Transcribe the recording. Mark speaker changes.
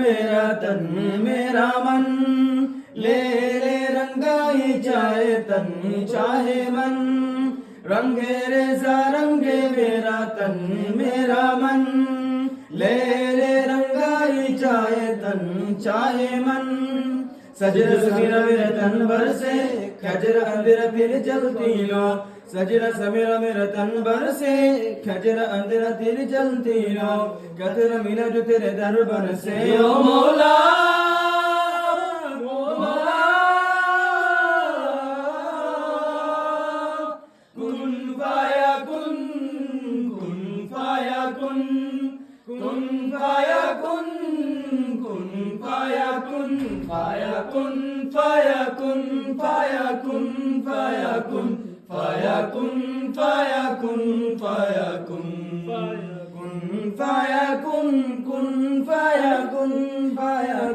Speaker 1: मेरा तन मेरा मन, ले ले रंगाई चाहे तन चाहे मन, रंगे रेजा रंगे मेरा तन मेरा मन, ले ले रंगाई चाहे तन चाहे मन। सजर समीरा मेरा तन भर से खजर अंधेरा फिर चलती लो, सजर समीरा मेरा तन भर से खजर अंधेरा फिर चलती लो, कतर मिला जो तेरे दरबार से ओ मौला ओ मौला। कुन फाया कुन कुन फाया कुन कुन फाया कुन कुन फाया कुन फाया कुन फाया कुन फाया कुन फाया कुन फाया कुन फाया कुन फाया कुन कुन फाया कुन फाया कुन फाया